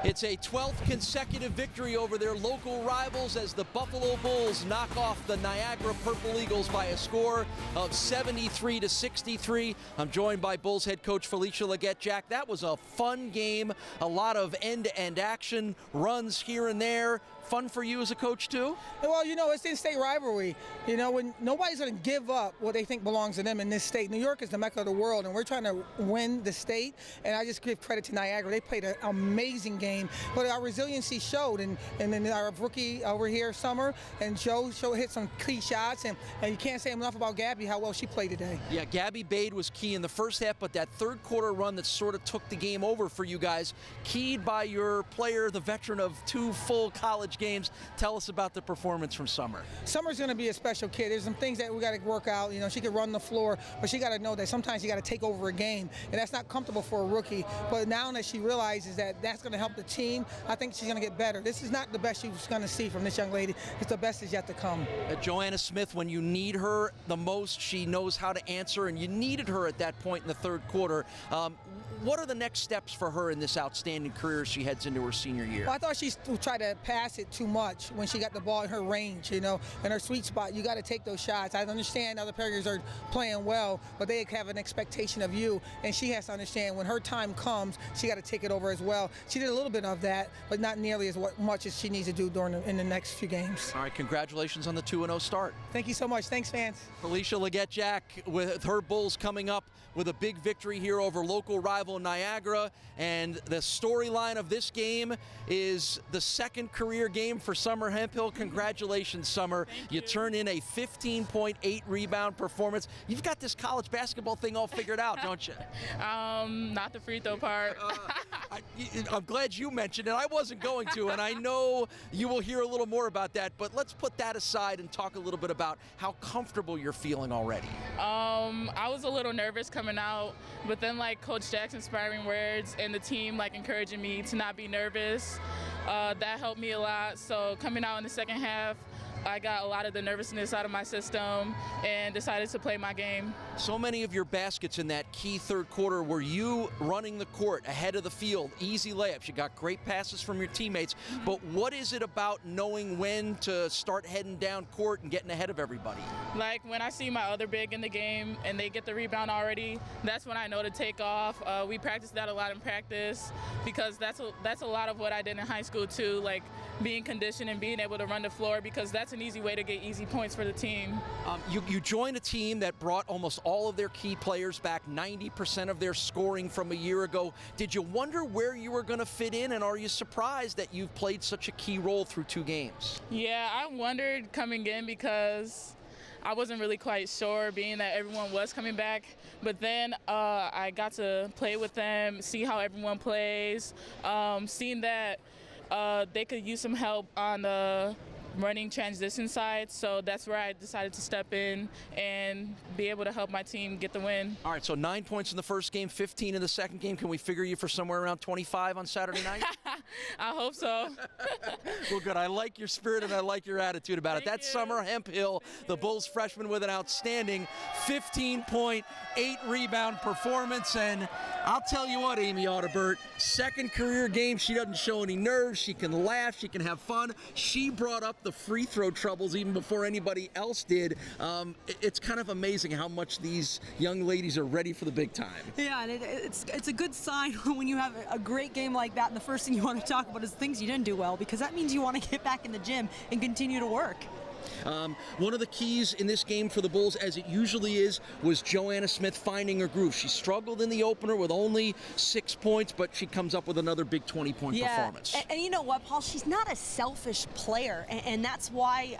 It's a 12th consecutive victory over their local rivals as the Buffalo Bulls knock off the Niagara Purple Eagles by a score of 73-63. I'm joined by Bulls head coach Felicia Leggett-Jack. That was a fun game, a lot of end-to-end action, runs here and there. Fun for you as a coach too? Well, you know, it's in-state rivalry. You know, when nobody's going to give up what they think belongs to them in this state. New York is the mecca of the world, and we're trying to win the state. And I just give credit to Niagara. They played an amazing game, but our resiliency showed. And then our rookie over here, Summer, and Joe hit some key shots. And you can't say enough about Gabby, how well she played today. Yeah, Gabby Bade was key in the first half, but that third quarter run that sort of took the game over for you guys, keyed by your player, the veteran of 2 full college games. Tell us about the performance from Summer. Summer's going to be a special kid. There's some things that we got to work out. You know, she could run the floor, but she got to know that sometimes you got to take over a game, and that's not comfortable for a rookie. But now that she realizes that that's going to help the team, I think she's going to get better. This is not the best she's going to see from this young lady. It's the best is yet to come. Joanna Smith, when you need her the most, she knows how to answer, and you needed her at that point in the third quarter. What are the next steps for her in this outstanding career as she heads into her senior year? Well, I thought she tried to pass it too much when she got the ball in her range, you know, in her sweet spot. You got to take those shots. I understand other players are playing well, but they have an expectation of you, and she has to understand when her time comes, she got to take it over as well. She did a little bit of that, but not nearly as much as she needs to do in the next few games. All right, congratulations on the 2-0 start. Thank you so much. Thanks, fans. Felicia Leggett-Jack with her Bulls coming up with a big victory here over local rival Niagara, and the storyline of this game is the second career game for Summer Hemphill. Congratulations, Summer. You turn in a 15.8 rebound performance. You've got this college basketball thing all figured out, don't you? Not the free throw part. I'm glad you mentioned it. I wasn't going to, and I know you will hear a little more about that, but let's put that aside and talk a little bit about how comfortable you're feeling already. I was a little nervous coming out, but then like Coach Jack's inspiring words and the team like encouraging me to not be nervous, that helped me a lot. So coming out in the second half, I got a lot of the nervousness out of my system and decided to play my game. So many of your baskets in that key third quarter were you running the court ahead of the field, easy layups. You got great passes from your teammates, but what is it about knowing when to start heading down court and getting ahead of everybody? Like when I see my other big in the game and they get the rebound already, that's when I know to take off. We practice that a lot in practice because that's a lot of what I did in high school too, like being conditioned and being able to run the floor, because that's an easy way to get easy points for the team. You joined a team that brought almost all of their key players back, 90% of their scoring from a year ago. Did you wonder where you were going to fit in, and are you surprised that you've played such a key role through 2 games? Yeah, I wondered coming in because I wasn't really quite sure, being that everyone was coming back. But then I got to play with them, see how everyone plays, seeing that they could use some help on the running transition side, so that's where I decided to step in and be able to help my team get the win. All right, so 9 points in the first game, 15 in the second game. Can we figure you for somewhere around 25 on Saturday night? I hope so. Well, good. I like your spirit and I like your attitude about it. That's Summer Hemphill, the Bulls freshman, with an outstanding 15.8 rebound performance. And I'll tell you what, Amy Audibert, second career game, she doesn't show any nerves. She can laugh. She can have fun. She brought up the free throw troubles even before anybody else did. It's kind of amazing how much these young ladies are ready for the big time. Yeah, and it's a good sign when you have a great game like that, and the first thing you want to talk about is things you didn't do well, because that means you want to get back in the gym and continue to work. One of the keys in this game for the Bulls, as it usually is, was Joanna Smith finding her groove. She struggled in the opener with only 6 points, but she comes up with another big 20-point performance. And you know what, Paul? She's not a selfish player, and that's why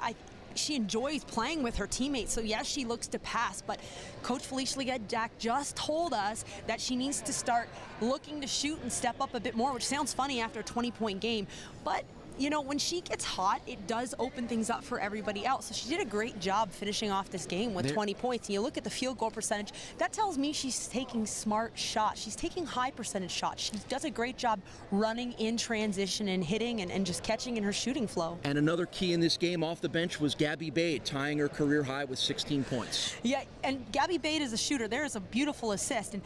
she enjoys playing with her teammates. So yes, she looks to pass, but Coach Felicia Leggett-Jack just told us that she needs to start looking to shoot and step up a bit more, which sounds funny after a 20-point game, but you know, when she gets hot, it does open things up for everybody else. So she did a great job finishing off this game with 20 points. And you look at the field goal percentage, that tells me she's taking smart shots. She's taking high percentage shots. She does a great job running in transition and hitting and just catching in her shooting flow. And another key in this game off the bench was Gabby Bade, tying her career high with 16 points. Yeah, and Gabby Bade is a shooter. There is a beautiful assist. And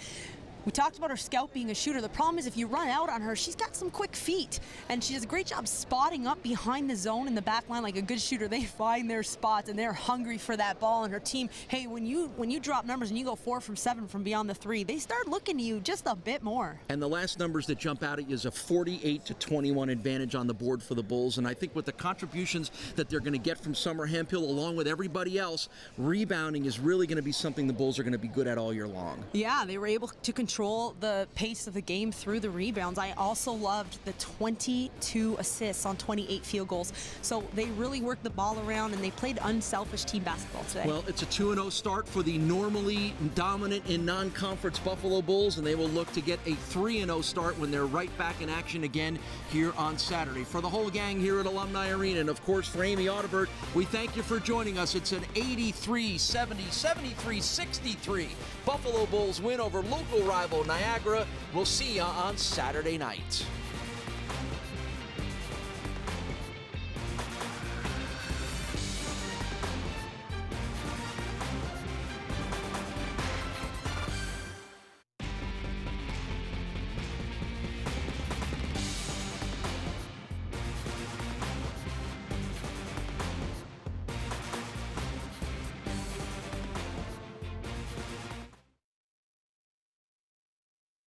We talked about her scout being a shooter. The problem is if you run out on her, she's got some quick feet, and she does a great job spotting up behind the zone in the back line like a good shooter. They find their spots, and they're hungry for that ball. And her team, hey, when you drop numbers and you go 4 from 7 from beyond the 3, they start looking to you just a bit more. And the last numbers that jump out at you is a 48-21 advantage on the board for the Bulls. And I think with the contributions that they're going to get from Summer Hemphill, along with everybody else, rebounding is really going to be something the Bulls are going to be good at all year long. Yeah, they were able to control the pace of the game through the rebounds. I also loved the 22 assists on 28 field goals. So they really worked the ball around, and they played unselfish team basketball today. Well, it's a 2-0 start for the normally dominant in non-conference Buffalo Bulls, and they will look to get a 3-0 start when they're right back in action again here on Saturday. For the whole gang here at Alumni Arena, and of course for Amy Audibert, we thank you for joining us. It's an 83-70, 73-63 Buffalo Bulls win over local rival Niagara. We'll see you on Saturday night.